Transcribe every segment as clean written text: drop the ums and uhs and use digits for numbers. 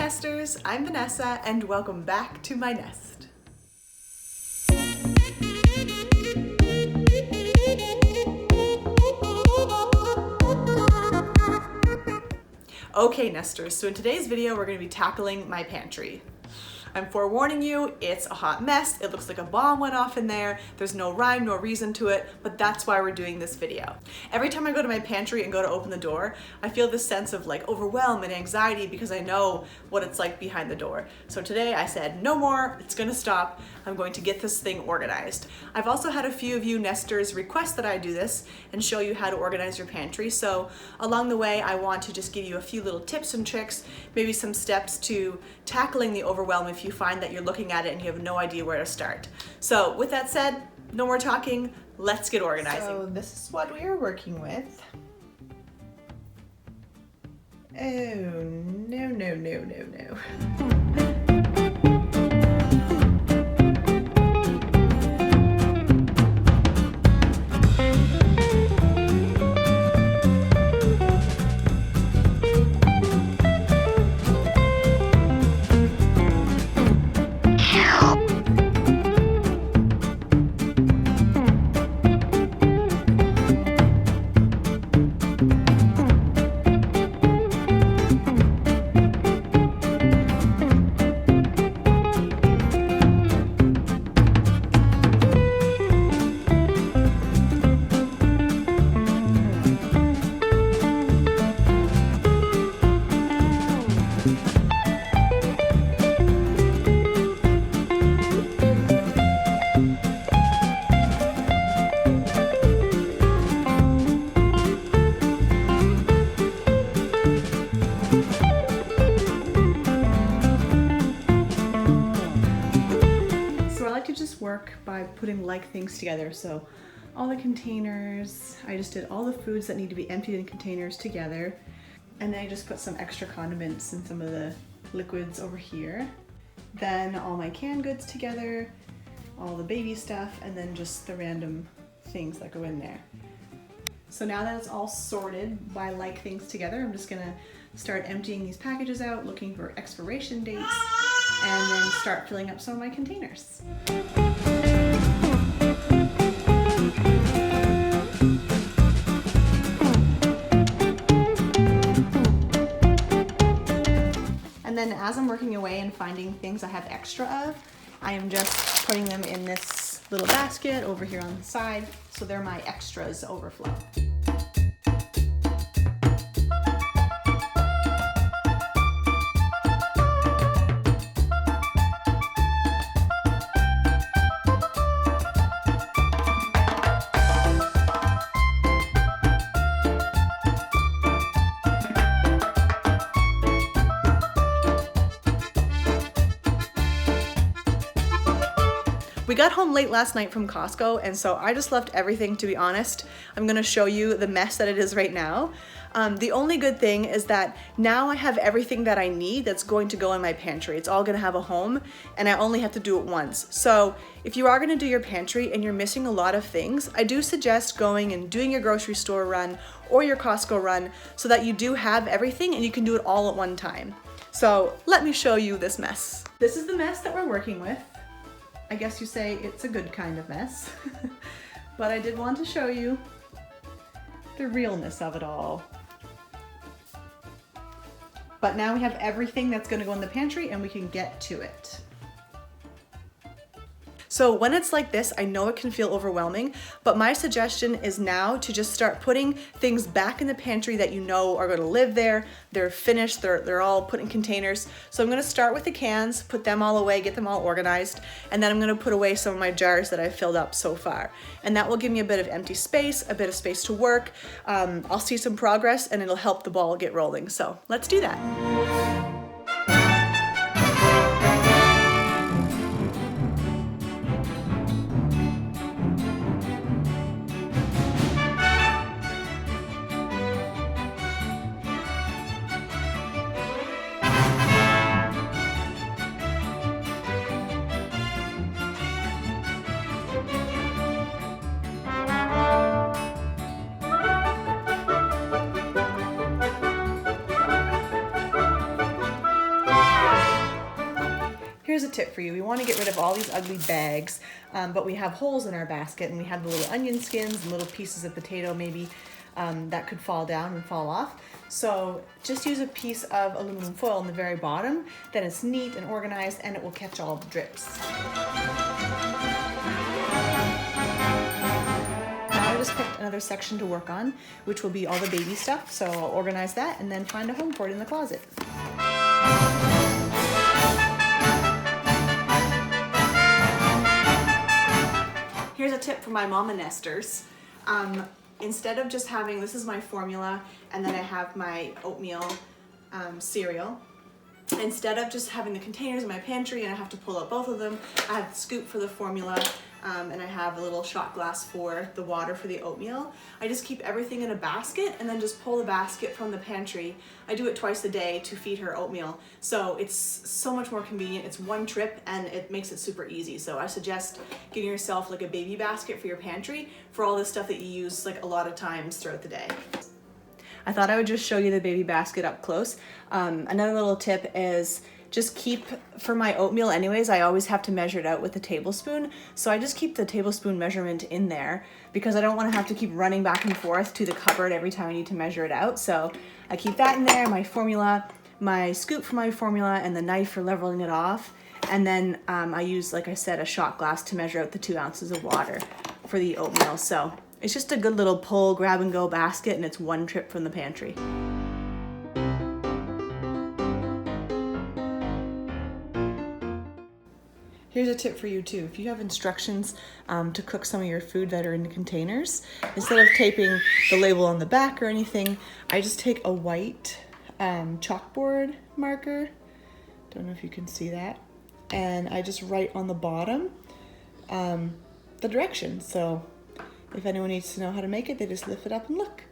Nesters, I'm Vanessa and welcome back to my nest. Okay Nesters, so in today's video we're going to be tackling my pantry. I'm forewarning you, it's a hot mess. It looks like a bomb went off in there. There's no rhyme, no reason to it, but that's why we're doing this video. Every time I go to my pantry and go to open the door, I feel this sense of like overwhelm and anxiety because I know what it's like behind the door. So today I said, no more, it's gonna stop. I'm going to get this thing organized. I've also had a few of you Nesters request that I do this and show you how to organize your pantry. So along the way, I want to just give you a few little tips and tricks, maybe some steps to tackling the overwhelm if you find that you're looking at it and you have no idea where to start. So with that said, no more talking, let's get organizing. So this is what we are working with. Oh, no. Work by putting like things together. So all the containers, I just did all the foods that need to be emptied in containers together, and then I just put some extra condiments and some of the liquids over here. Then all my canned goods together, all the baby stuff, and then just the random things that go in there. So now that it's all sorted by like things together, I'm just gonna start emptying these packages out, looking for expiration dates, and then start filling up some of my containers. And then as I'm working away and finding things I have extra of, I am just putting them in this little basket over here on the side, so they're my extras overflow. We got home late last night from Costco, and so I just left everything, to be honest. I'm gonna show you the mess that it is right now. The only good thing is that now I have everything that I need that's going to go in my pantry. It's all gonna have a home, and I only have to do it once. So if you are gonna do your pantry and you're missing a lot of things, I do suggest going and doing your grocery store run or your Costco run so that you do have everything and you can do it all at one time. So let me show you this mess. This is the mess that we're working with. I guess you say it's a good kind of mess, but I did want to show you the realness of it all. But now we have everything that's going to go in the pantry and we can get to it. So when it's like this, I know it can feel overwhelming, but my suggestion is now to just start putting things back in the pantry that you know are gonna live there. They're finished, they're all put in containers. So I'm gonna start with the cans, put them all away, get them all organized, and then I'm gonna put away some of my jars that I've filled up so far. And that will give me a bit of empty space, a bit of space to work. I'll see some progress and it'll help the ball get rolling. So let's do that. tip for you. We want to get rid of all these ugly bags, but we have holes in our basket, and we have the little onion skins and little pieces of potato maybe that could fall down and fall off. So just use a piece of aluminum foil in the very bottom, then it's neat and organized and it will catch all the drips. Now I just picked another section to work on, which will be all the baby stuff, so I'll organize that and then find a home for it in the closet. Here's a tip for my mama nesters. Instead of just having, this is my formula, and then I have my oatmeal cereal. Instead of just having the containers in my pantry and I have to pull out both of them, I have the scoop for the formula, and I have a little shot glass for the water for the oatmeal. I just keep everything in a basket and then just pull the basket from the pantry. I do it twice a day to feed her oatmeal. So it's so much more convenient. It's one trip and it makes it super easy. So I suggest getting yourself like a baby basket for your pantry for all the stuff that you use like a lot of times throughout the day. I thought I would just show you the baby basket up close. Another little tip is just keep, for my oatmeal anyways, I always have to measure it out with a tablespoon. So I just keep the tablespoon measurement in there because I don't want to have to keep running back and forth to the cupboard every time I need to measure it out. So I keep that in there, my formula, my scoop for my formula, and the knife for leveling it off. And then I use, like I said, a shot glass to measure out the 2 ounces of water for the oatmeal. So it's just a good little pull, grab and go basket, and it's one trip from the pantry. Here's a tip for you too. If you have instructions to cook some of your food that are in the containers, instead of taping the label on the back or anything, I just take a white chalkboard marker. Don't know if you can see that. And I just write on the bottom the directions. So if anyone needs to know how to make it, they just lift it up and look.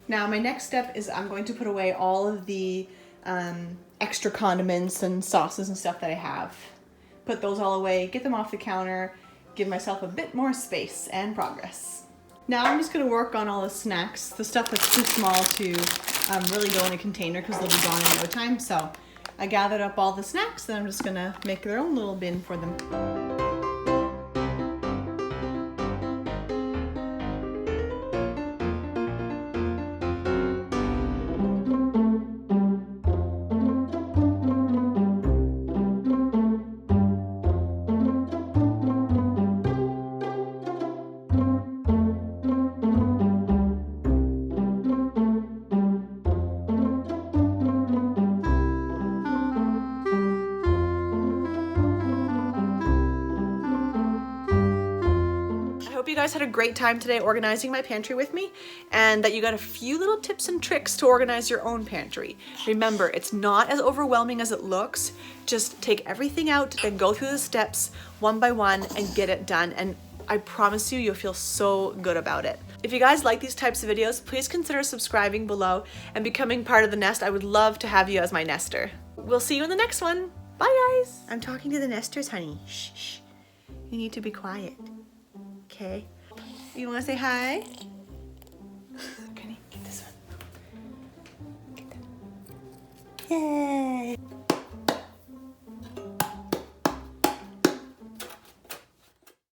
Now my next step is I'm going to put away all of the extra condiments and sauces and stuff that I have. Put those all away, get them off the counter, give myself a bit more space and progress. Now I'm just gonna work on all the snacks, the stuff that's too small to really go in a container because they'll be gone in no time. So I gathered up all the snacks and I'm just gonna make their own little bin for them. You guys had a great time today organizing my pantry with me, and that you got a few little tips and tricks to organize your own pantry. Remember, it's not as overwhelming as it looks. Just take everything out and go through the steps one by one and get it done, and I promise you, you'll feel so good about it. If you guys like these types of videos, please consider subscribing below and becoming part of the Nest. I would love to have you as my nester. We'll see you in the next one. Bye guys. I'm talking to the nesters, honey. Shh, shh. You need to be quiet. Okay. You want to say hi? Kenny, get this one. Get that. Yay!